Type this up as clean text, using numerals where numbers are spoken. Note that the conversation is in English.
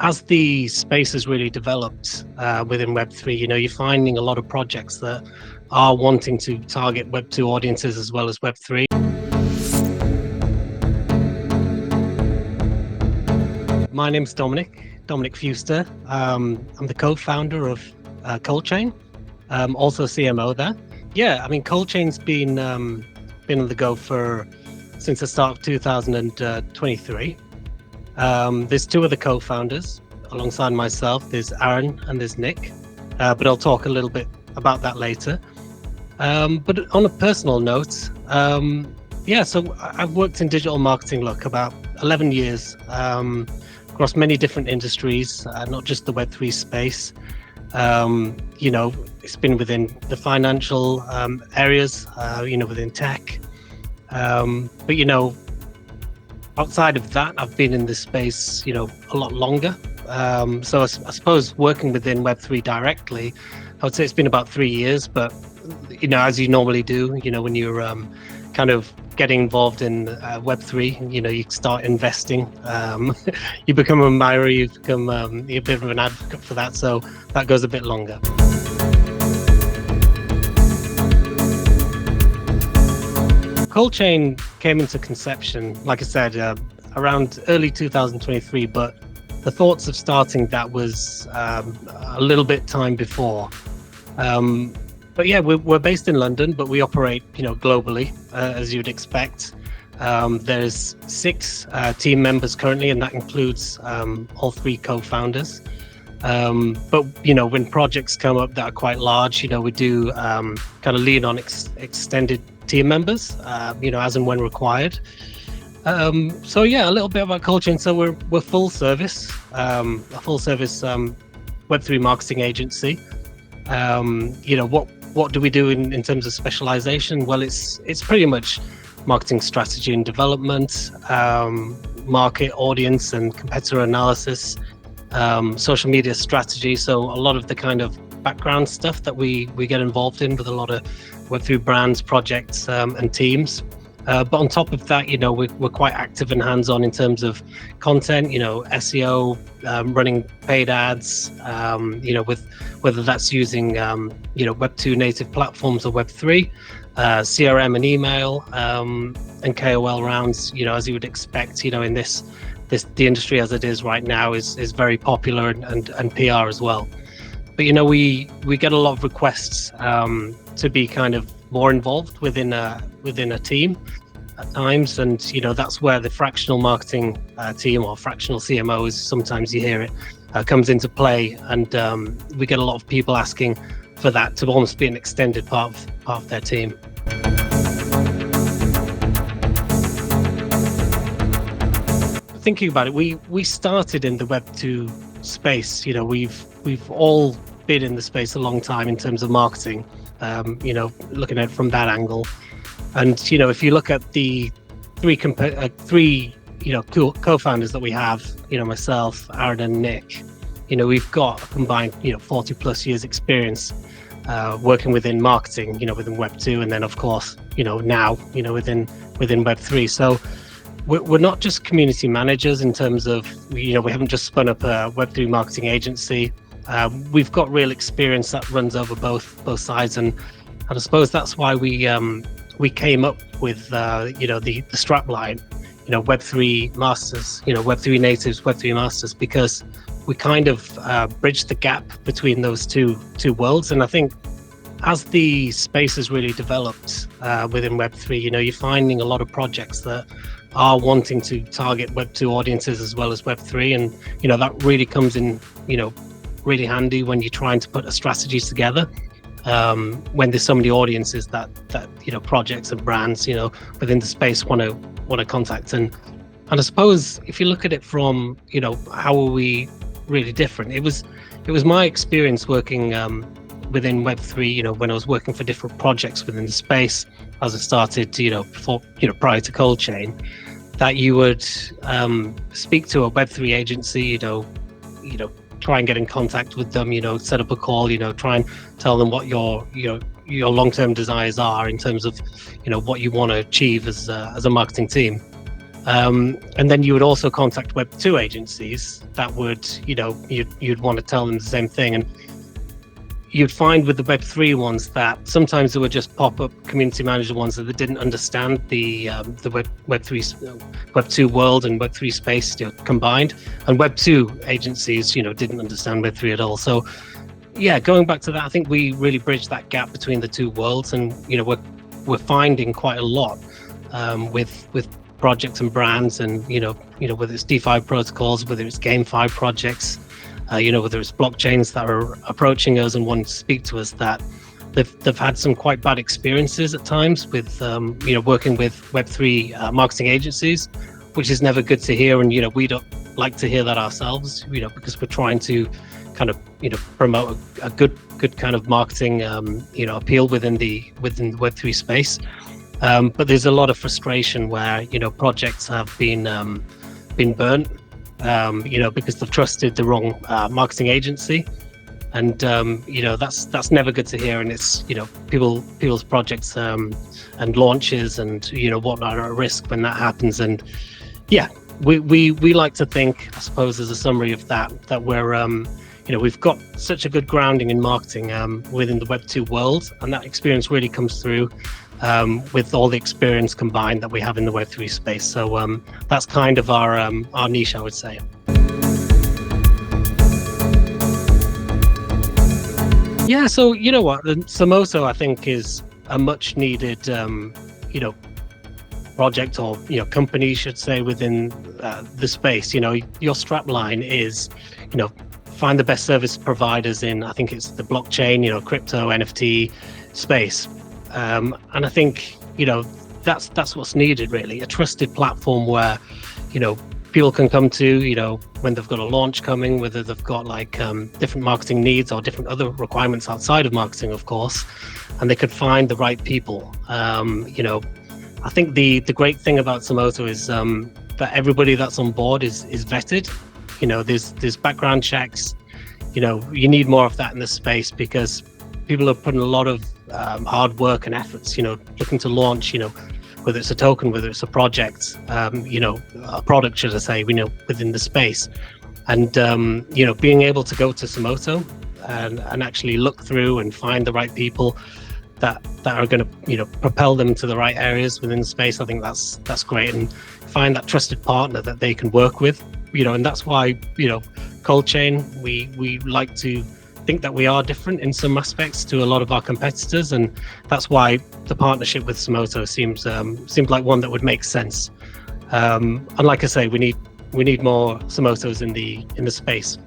as the space has really developed within Web3, you're finding a lot of projects that are wanting to target Web2 audiences as well as Web3. My name's Dominic Fuster. I'm the co-founder of Coldchain, also CMO there. Yeah, I mean, Coldchain's been on the go since the start of 2023. There's two other co-founders alongside myself. There's Aaron and there's Nick, but I'll talk a little bit about that later. But on a personal note, so I've worked in digital marketing, about 11 years, across many different industries, not just the Web3 space. It's been within the financial areas, within tech. But outside of that, I've been in this space, a lot longer. So I suppose working within Web3 directly, I would say it's been about 3 years. But, as you normally do, when you're kind of getting involved in Web3, you start investing, you become a admirer, you become a bit of an advocate for that. So that goes a bit longer. Coldchain came into conception, like I said, around early 2023, but the thoughts of starting that was a little bit time before. But yeah, we're based in London, but we operate, globally, as you'd expect. There's 6 team members currently, and that includes all 3 co-founders. But when projects come up that are quite large, we do kind of lean on extended team members, as and when required. So yeah, a little bit about Coldchain. So we're full service, a full service Web3 marketing agency. What do we do in terms of specialization? Well, it's pretty much marketing strategy and development, market audience and competitor analysis, social media strategy. So a lot of the kind of background stuff that we get involved in with a lot of Web3 brands, projects, and teams. But on top of that, we're quite active and hands-on in terms of content, SEO, running paid ads, with whether that's using, Web2 native platforms or Web3, CRM and email, and KOL rounds, as you would expect, in the industry as it is right now is very popular and PR as well. But, we get a lot of requests to be kind of more involved within a team at times, and that's where the fractional marketing team or fractional CMOs, sometimes you hear it, comes into play, and we get a lot of people asking for that to almost be an extended part of their team. Thinking about it, we started in the Web2 space. We've all been in the space a long time in terms of marketing. Looking at it from that angle, and if you look at the three co-founders that we have, myself, Aaron, and Nick, we've got a combined 40 plus years experience working within marketing, within Web2, and then of course now within Web3. So we're not just community managers in terms of we haven't just spun up a Web3 marketing agency. We've got real experience that runs over both sides, and I suppose that's why we came up with the strap line, Web3 masters, Web3 natives, Web3 masters, because we kind of bridge the gap between those two worlds. And I think as the space has really developed within Web3, you're finding a lot of projects that are wanting to target Web2 audiences as well as Web3, and that really comes in really handy when you're trying to put a strategy together, when there's so many audiences that projects and brands within the space want to contact. And I suppose if you look at it from how are we really different, it was my experience working within Web3, when I was working for different projects within the space as I started prior to Coldchain, that you would speak to a Web3 agency, try and get in contact with them, set up a call, try and tell them what your long-term desires are in terms of, what you want to achieve as a marketing team. And then you would also contact Web 2 agencies that would, you'd want to tell them the same thing. And you'd find with the Web 3 ones that sometimes there were just pop-up community manager ones that they didn't understand the Web 2 world and Web 3 space combined. And Web 2 agencies, didn't understand Web 3 at all. So yeah, going back to that, I think we really bridged that gap between the two worlds. And, we're finding quite a lot with projects and brands, and whether it's DeFi protocols, whether it's GameFi projects, whether it's blockchains that are approaching us and want to speak to us, that they've had some quite bad experiences at times with working with Web3 marketing agencies, which is never good to hear. And we don't like to hear that ourselves, because we're trying to kind of promote a good kind of marketing appeal within the Web3 space. But there's a lot of frustration where projects have been burnt, because they've trusted the wrong marketing agency, and that's never good to hear. And it's people's projects and launches and whatnot are at risk when that happens. And yeah, we like to think, I suppose, as a summary of that we're we've got such a good grounding in marketing within the Web 2 world, and that experience really comes through with all the experience combined that we have in the Web3 space. So that's kind of our niche, I would say. Yeah, so the Semoto, I think, is a much needed project, or company, should say, within the space. Your strapline is find the best service providers in, I think it's the blockchain, crypto, NFT space. And I think, that's what's needed, really. A trusted platform where, people can come to, when they've got a launch coming, whether they've got different marketing needs or different other requirements outside of marketing, of course, and they could find the right people. I think the great thing about Semoto is that everybody that's on board is vetted. There's background checks. You need more of that in this space, because people are putting a lot of hard work and efforts, looking to launch, whether it's a token, whether it's a project, a product, should I say, within the space. And, being able to go to Semoto and actually look through and find the right people that are going to, propel them to the right areas within the space, I think that's great. And find that trusted partner that they can work with, and that's why, Coldchain, we like to think that we are different in some aspects to a lot of our competitors, and that's why the partnership with Semoto seems like one that would make sense. And like I say, we need more Semotos in the space.